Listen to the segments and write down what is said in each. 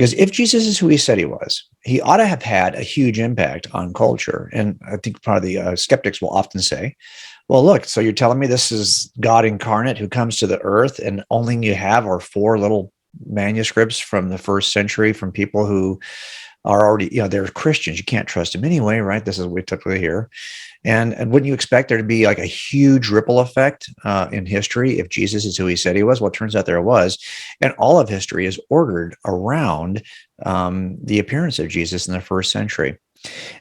Because if Jesus is who he said he was, he ought to have had a huge impact on culture. And I think probably the skeptics will often say, well, look, so you're telling me this is God incarnate who comes to the earth, and only you have are four little manuscripts from the first century from people who are already, they're Christians. You can't trust them anyway, right? This is what we typically hear. And wouldn't you expect there to be like a huge ripple effect in history if Jesus is who he said he was? Well, it turns out there was. And all of history is ordered around the appearance of Jesus in the first century.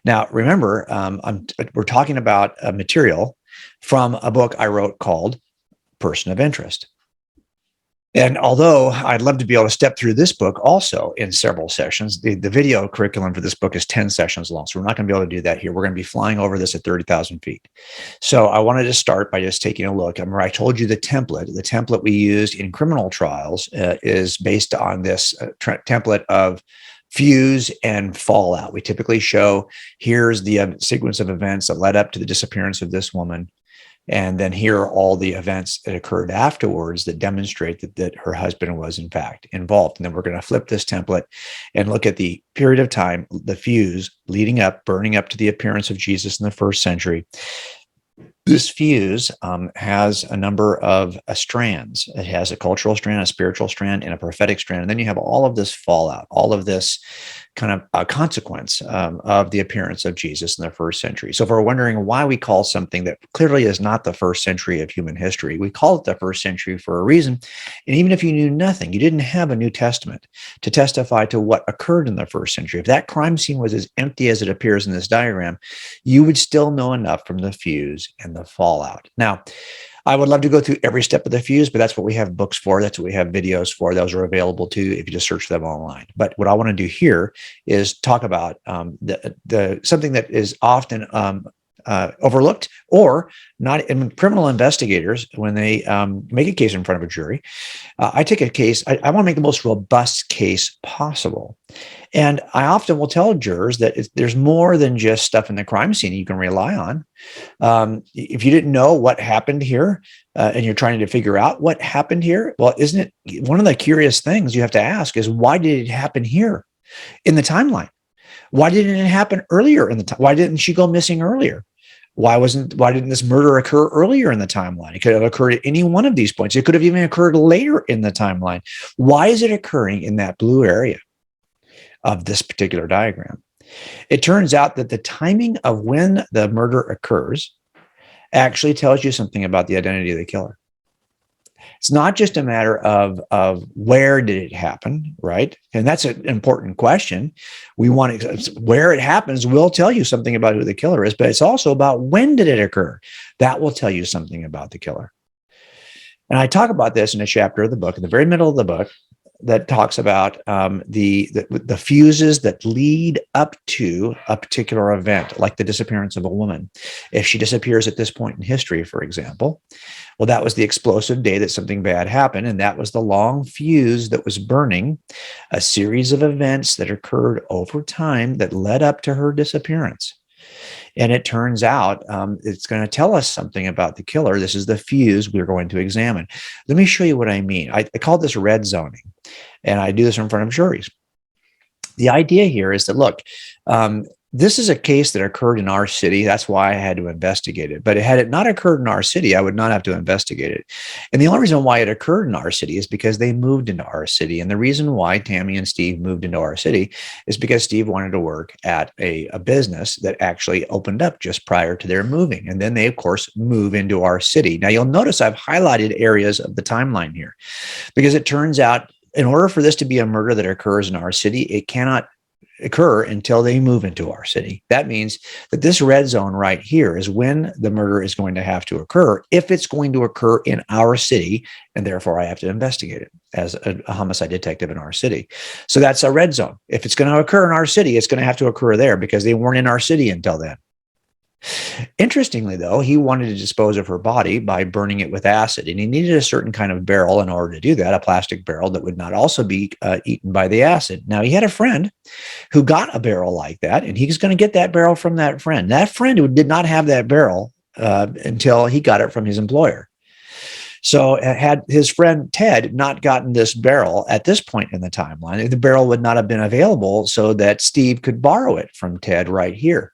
Now, remember, we're talking about a material from a book I wrote called Person of Interest. And although I'd love to be able to step through this book also in several sessions, the video curriculum for this book is 10 sessions long. So we're not going to be able to do that here. We're going to be flying over this at 30,000 feet. So I wanted to start by just taking a look. Remember, I told you the template we used in criminal trials is based on this template of fuse and fallout. We typically show here's the sequence of events that led up to the disappearance of this woman. And then here are all the events that occurred afterwards that demonstrate that her husband was, in fact, involved. And then we're going to flip this template and look at the period of time, the fuse leading up, burning up to the appearance of Jesus in the first century. This fuse has a number of strands. It has a cultural strand, a spiritual strand, and a prophetic strand. And then you have all of this fallout, all of this kind of a consequence of the appearance of Jesus in the first century. So if we're wondering why we call something that clearly is not the first century of human history, we call it the first century for a reason. And even if you knew nothing, you didn't have a New Testament to testify to what occurred in the first century. If that crime scene was as empty as it appears in this diagram, you would still know enough from the fuse and the fallout. Now, I would love to go through every step of the fuse, but that's what we have books for. That's what we have videos for. Those are available too if you just search them online. But what I want to do here is talk about something that is often overlooked or not in criminal investigators when they make a case in front of a jury. I take a case. I want to make the most robust case possible. And I often will tell jurors that there's more than just stuff in the crime scene you can rely on. If you didn't know what happened here and you're trying to figure out what happened here, well, isn't it one of the curious things you have to ask is why did it happen here in the timeline? Why didn't it happen earlier in the time? Why didn't she go missing earlier? Why didn't this murder occur earlier in the timeline? It could have occurred at any one of these points. It could have even occurred later in the timeline. Why is it occurring in that blue area of this particular diagram? It turns out that the timing of when the murder occurs actually tells you something about the identity of the killer. It's not just a matter of where did it happen, right? And that's an important question. We want to, where it happens will tell you something about who the killer is, but it's also about when did it occur. That will tell you something about the killer. And I talk about this in a chapter of the book, in the very middle of the book, that talks about the fuses that lead up to a particular event, like the disappearance of a woman. If she disappears at this point in history, for example, well, that was the explosive day that something bad happened, and that was the long fuse that was burning a series of events that occurred over time that led up to her disappearance. And it turns out it's going to tell us something about the killer. This is the fuse we're going to examine. Let me show you what I mean. I call this red zoning, and I do this in front of juries. The idea here is that, look, this is a case that occurred in our city. That's why I had to investigate it. But had it not occurred in our city, I would not have to investigate it. And the only reason why it occurred in our city is because they moved into our city. And the reason why Tammy and Steve moved into our city is because Steve wanted to work at a business that actually opened up just prior to their moving. And then they, of course, move into our city. Now, you'll notice I've highlighted areas of the timeline here because it turns out in order for this to be a murder that occurs in our city, it cannot occur until they move into our city. That means that this red zone right here is when the murder is going to have to occur, if it's going to occur in our city, and therefore I have to investigate it as a homicide detective in our city. So that's a red zone. If it's going to occur in our city, it's going to have to occur there because they weren't in our city until then. Interestingly, though, he wanted to dispose of her body by burning it with acid, and he needed a certain kind of barrel in order to do that, a plastic barrel that would not also be eaten by the acid. Now, he had a friend who got a barrel like that, and he's going to get that barrel from that friend. That friend who did not have that barrel until he got it from his employer. So had his friend Ted not gotten this barrel at this point in the timeline, the barrel would not have been available so that Steve could borrow it from Ted right here.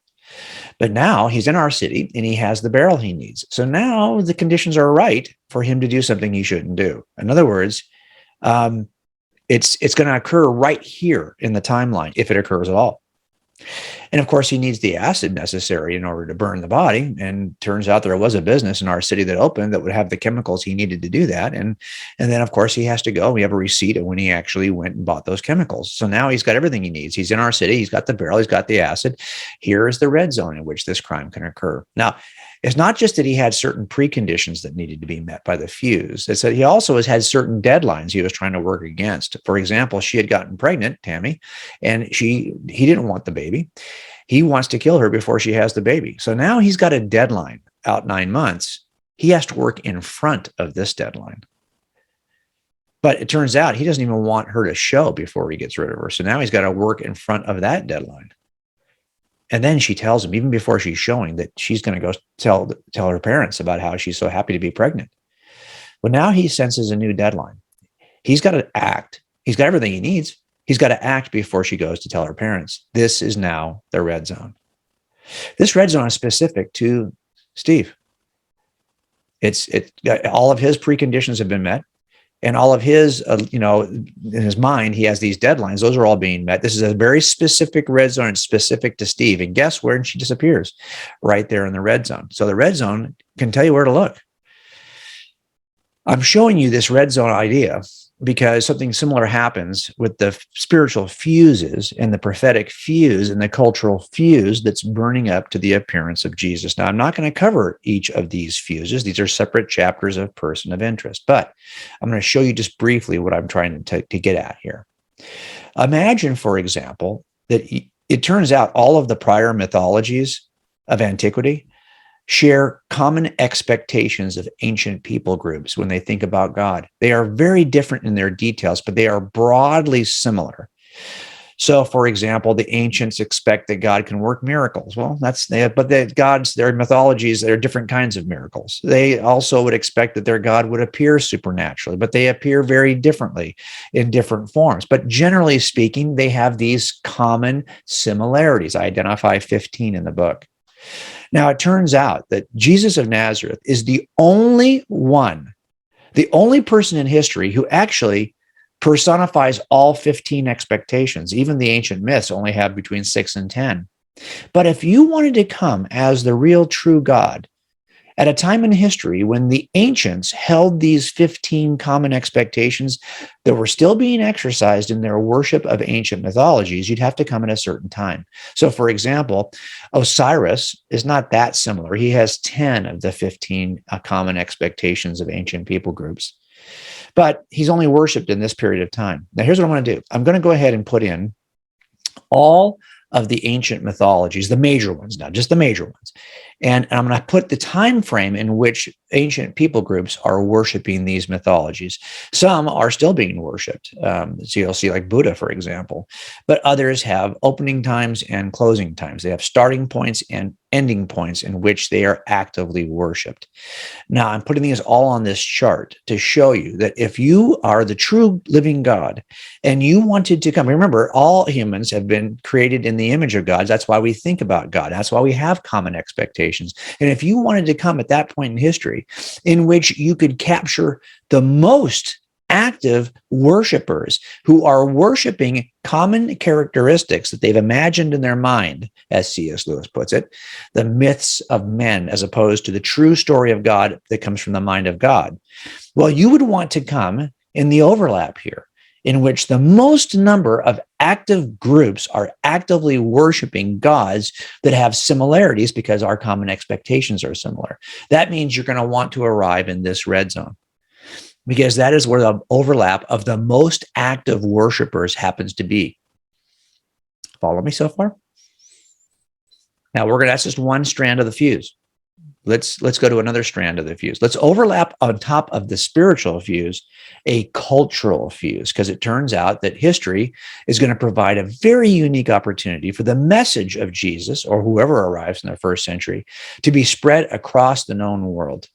But now he's in our city and he has the barrel he needs. So now the conditions are right for him to do something he shouldn't do. In other words, it's going to occur right here in the timeline if it occurs at all. And of course, he needs the acid necessary in order to burn the body. And turns out there was a business in our city that opened that would have the chemicals he needed to do that. And then, of course, he has to go. We have a receipt of when he actually went and bought those chemicals. So now he's got everything he needs. He's in our city. He's got the barrel. He's got the acid. Here is the red zone in which this crime can occur. Now, it's not just that he had certain preconditions that needed to be met by the fuse. It's that he also has had certain deadlines he was trying to work against. For example, she had gotten pregnant, Tammy, and he didn't want the baby. He wants to kill her before she has the baby. So now he's got a deadline out 9 months. He has to work in front of this deadline. But it turns out he doesn't even want her to show before he gets rid of her. So now he's got to work in front of that deadline. And then she tells him, even before she's showing, that she's going to go tell her parents about how she's so happy to be pregnant. Well, now he senses a new deadline. He's got to act. He's got everything he needs. He's got to act before she goes to tell her parents. This is now the red zone. This red zone is specific to Steve. All of his preconditions have been met. And all of his, in his mind, he has these deadlines. Those are all being met. This is a very specific red zone. It's specific to Steve. And guess where? And she disappears right there in the red zone. So the red zone can tell you where to look. I'm showing you this red zone idea because something similar happens with the spiritual fuses and the prophetic fuse and the cultural fuse that's burning up to the appearance of Jesus. Now, I'm not going to cover each of these fuses. These are separate chapters of person of interest, but I'm going to show you just briefly what I'm trying to get at here. Imagine, for example, that it turns out all of the prior mythologies of antiquity share common expectations of ancient people groups when they think about God. They are very different in their details, but they are broadly similar. So, for example, the ancients expect that God can work miracles. Well, their mythologies, there are different kinds of miracles. They also would expect that their God would appear supernaturally, but they appear very differently in different forms. But generally speaking, they have these common similarities. I identify 15 in the book. Now, it turns out that Jesus of Nazareth is the only person in history who actually personifies all 15 expectations. Even the ancient myths only have between 6 and 10. But if you wanted to come as the real true God at a time in history when the ancients held these 15 common expectations that were still being exercised in their worship of ancient mythologies, you'd have to come at a certain time. So, for example, Osiris is not that similar. He has 10 of the 15 common expectations of ancient people groups, but he's only worshipped in this period of time. Now, here's what I'm going to do. I'm going to go ahead and put in all of the ancient mythologies, the major ones now, just the major ones. And I'm going to put the time frame in which ancient people groups are worshiping these mythologies. Some are still being worshipped. So you'll see like Buddha, for example, but others have opening times and closing times. They have starting points and ending points in which they are actively worshipped. Now, I'm putting these all on this chart to show you that if you are the true living God and you wanted to come, remember, all humans have been created in the image of God. That's why we think about God. That's why we have common expectations. And if you wanted to come at that point in history in which you could capture the most active worshipers who are worshiping common characteristics that they've imagined in their mind, as C.S. Lewis puts it, the myths of men, as opposed to the true story of God that comes from the mind of God. Well, you would want to come in the overlap here, in which the most number of active groups are actively worshiping gods that have similarities because our common expectations are similar. That means you're going to want to arrive in this red zone, because that is where the overlap of the most active worshipers happens to be. Follow me so far? Now that's just one strand of the fuse. Let's go to another strand of the fuse. Let's overlap on top of the spiritual fuse, a cultural fuse, because it turns out that history is going to provide a very unique opportunity for the message of Jesus, or whoever arrives in the first century, to be spread across the known world.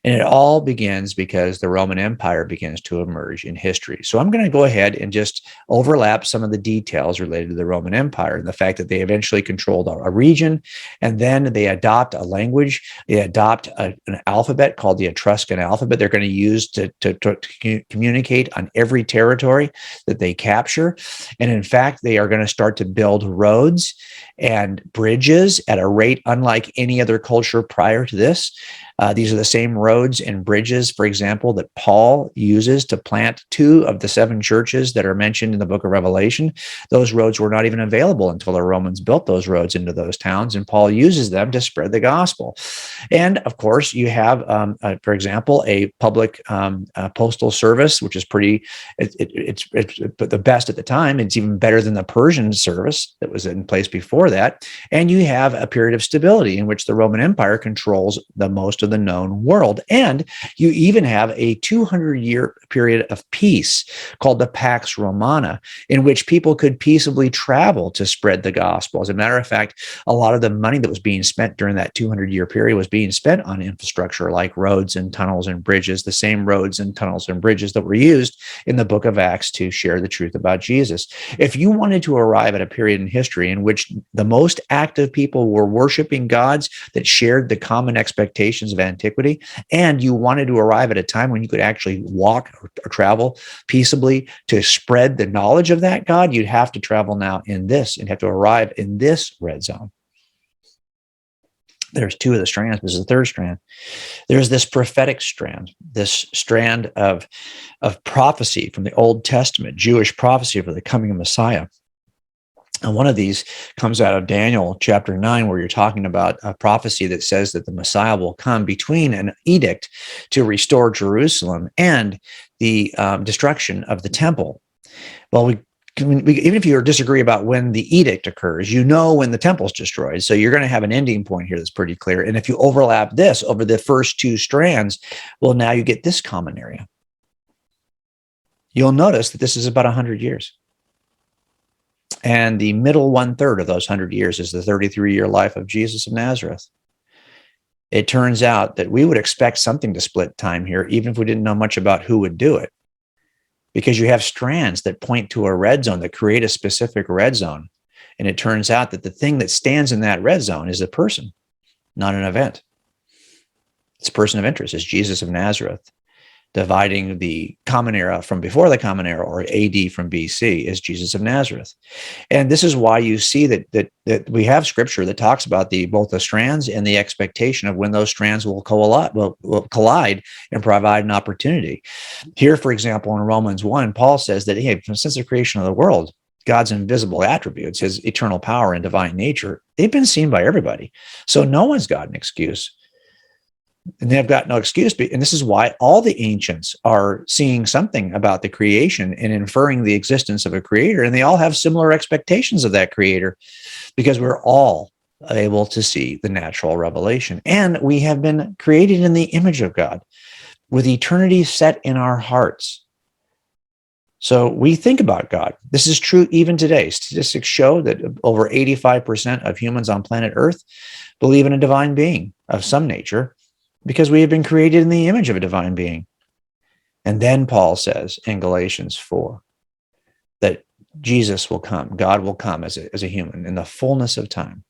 And it all begins because the Roman Empire begins to emerge in history. So I'm going to go ahead and just overlap some of the details related to the Roman Empire and the fact that they eventually controlled a region, and then they adopt a language, they adopt an alphabet called the Etruscan alphabet they're going to use to communicate on every territory that they capture. And in fact, they are going to start to build roads and bridges at a rate unlike any other culture prior to this. These are the same roads and bridges, for example, that Paul uses to plant 2 of the 7 churches that are mentioned in the book of Revelation. Those roads were not even available until the Romans built those roads into those towns, and Paul uses them to spread the gospel. And of course, you have, for example, a public postal service, which is it's the best at the time. It's even better than the Persian service that was in place before that. And you have a period of stability in which the Roman Empire controls the most of the known world. And you even have a 200-year period of peace called the Pax Romana, in which people could peaceably travel to spread the gospel. As a matter of fact, a lot of the money that was being spent during that 200-year period was being spent on infrastructure like roads and tunnels and bridges, the same roads and tunnels and bridges that were used in the book of Acts to share the truth about Jesus. If you wanted to arrive at a period in history in which the most active people were worshiping gods that shared the common expectations of antiquity, and you wanted to arrive at a time when you could actually walk or travel peaceably to spread the knowledge of that God, you'd have to travel now in this and have to arrive in this red zone. There's 2 of the strands. This is the third strand. There's this prophetic strand, this strand of prophecy from the Old Testament, Jewish prophecy for the coming of Messiah. And one of these comes out of Daniel chapter 9, where you're talking about a prophecy that says that the Messiah will come between an edict to restore Jerusalem and the destruction of the temple. Well, even if you disagree about when the edict occurs, you know when the temple's destroyed. So you're going to have an ending point here that's pretty clear. And if you overlap this over the first 2 strands, well, now you get this common area. You'll notice that this is about 100 years. And the middle 1/3 of those 100 years is the 33-year life of Jesus of Nazareth. It turns out that we would expect something to split time here, even if we didn't know much about who would do it, because you have strands that point to a red zone, that create a specific red zone. And it turns out that the thing that stands in that red zone is a person, not an event. It's a person of interest. It's Jesus of Nazareth. Dividing the common era from before the common era, or AD from BC, is Jesus of Nazareth. And this is why you see that we have scripture that talks about both the strands and the expectation of when those strands will collide and provide an opportunity. Here, for example, in Romans 1, Paul says that, hey, since the creation of the world, God's invisible attributes, his eternal power and divine nature, they've been seen by everybody. So no one's got an excuse. And they've got no excuse. And this is why all the ancients are seeing something about the creation and inferring the existence of a creator. And they all have similar expectations of that creator, because we're all able to see the natural revelation. And we have been created in the image of God with eternity set in our hearts. So we think about God. This is true even today. Statistics show that over 85% of humans on planet Earth believe in a divine being of some nature, because we have been created in the image of a divine being. And then Paul says in Galatians 4 that Jesus will come, God will come as a human in the fullness of time.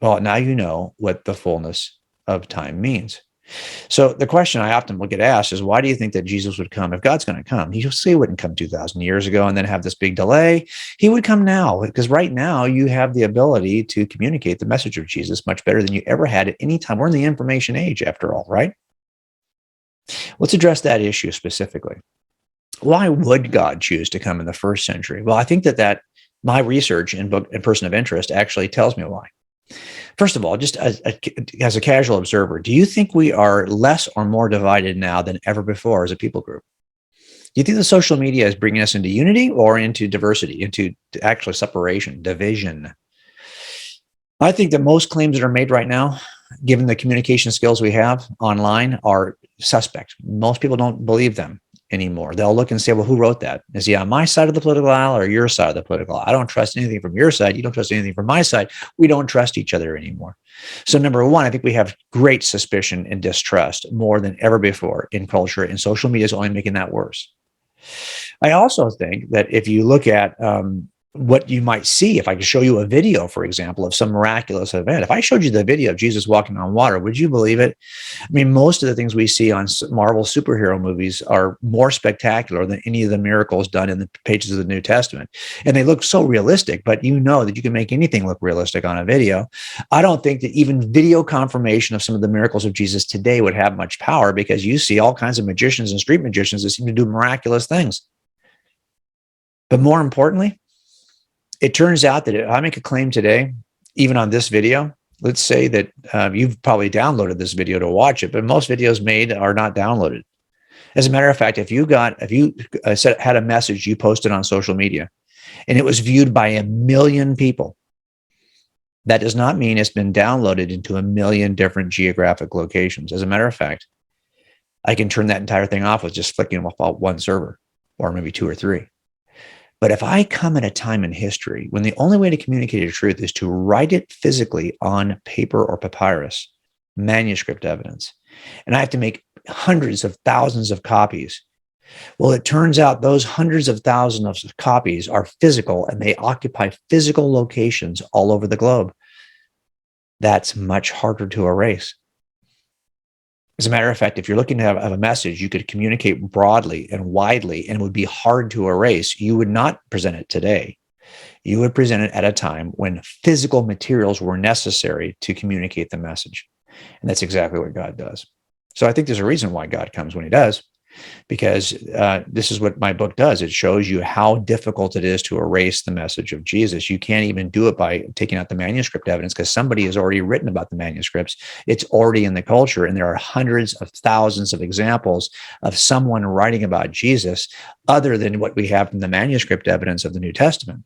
Well, now you know what the fullness of time means. So the question I often will get asked is, why do you think that Jesus would come? If God's going to come, he wouldn't come 2,000 years ago and then have this big delay. He would come now, because right now you have the ability to communicate the message of Jesus much better than you ever had at any time. We're in the information age, after all, right? Let's address that issue specifically. Why would God choose to come in the first century? Well, I think that my research in Person of Interest actually tells me why. First of all, just as a casual observer, do you think we are less or more divided now than ever before as a people group? Do you think the social media is bringing us into unity or into diversity, into actual separation, division? I think that most claims that are made right now, given the communication skills we have online, are suspect. Most people don't believe them. anymore. They'll look and say, well, who wrote that? Is he on my side of the political aisle or your side of the political aisle? I don't trust anything from your side. You don't trust anything from my side. We don't trust each other anymore. So number one, I think we have great suspicion and distrust more than ever before in culture, and social media is only making that worse. I also think that if you look at what you might see, if I could show you a video, for example, of some miraculous event, if I showed you the video of Jesus walking on water, would you believe it? I mean, most of the things we see on Marvel superhero movies are more spectacular than any of the miracles done in the pages of the New Testament. And they look so realistic, but you know that you can make anything look realistic on a video. I don't think that even video confirmation of some of the miracles of Jesus today would have much power, because you see all kinds of magicians and street magicians that seem to do miraculous things. But more importantly, it turns out that if I make a claim today, even on this video, let's say that you've probably downloaded this video to watch it, but most videos made are not downloaded. As a matter of fact, if you had a message you posted on social media and it was viewed by 1 million people, that does not mean it's been downloaded into 1 million different geographic locations. As a matter of fact, I can turn that entire thing off with just flicking off one server, or maybe 2 or 3. But if I come at a time in history when the only way to communicate a truth is to write it physically on paper or papyrus, manuscript evidence, and I have to make hundreds of thousands of copies, well, it turns out those hundreds of thousands of copies are physical and they occupy physical locations all over the globe. That's much harder to erase. As a matter of fact, if you're looking to have a message you could communicate broadly and widely and would be hard to erase, you would not present it today. You would present it at a time when physical materials were necessary to communicate the message. And that's exactly what God does. So I think there's a reason why God comes when he does, because this is what my book does. It shows you how difficult it is to erase the message of Jesus. You can't even do it by taking out the manuscript evidence, because somebody has already written about the manuscripts. It's already in the culture, and there are hundreds of thousands of examples of someone writing about Jesus other than what we have from the manuscript evidence of the New Testament.